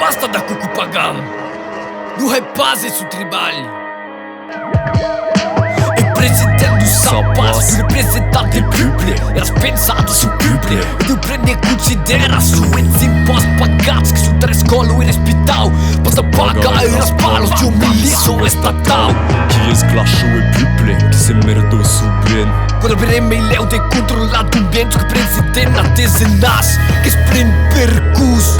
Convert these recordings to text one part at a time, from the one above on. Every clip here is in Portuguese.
basta da cu pagão. Não repase isso tribal. É presidente do sapato, representante do público. Eras pensado sul público. E tu prende considera su esse imposto pagados que su tra escola e hospital. Basta pagar e as palos de milícia estatal. Que esclachou o público, que se merdou subir. Quando veremos ele é controlado um vento que presidente na dezenas. Que sprint percurso.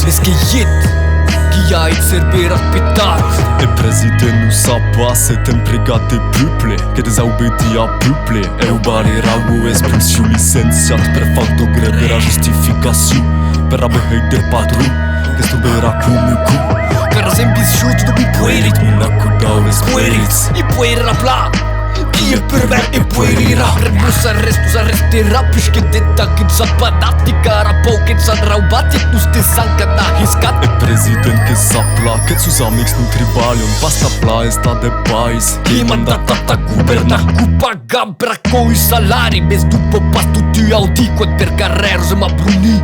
Esse que que há de servir aos pedaços. O presidente não sabe se tem empregado de público. Que desobedia a público. É o barreira o expulsão licenciado para fotografer a justificação. Para beheiter padrão. Que estuverá como cu. Caras ambiciosos do bipoeirit. Na cudau espírits. E poeira na plá. Que é perver e poeira. Nos arrestará. Puisque detta que desapadati. Carapau que desadraubati. Nos desanca da riscata. O presidente que sabe lá que seus amigos não trabalham. Basta lá está de paz. Que manda tata governar. Que paga para com o salário. Mas do popasto de Audi. Quando ter carreiros uma bruni.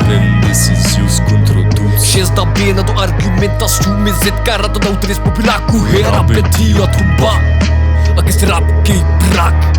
Prende decisões contra todos. Cheios da pena do argumentação. Mas é de cara toda outra popular. Correr a pedir a trombar. A que será que praga.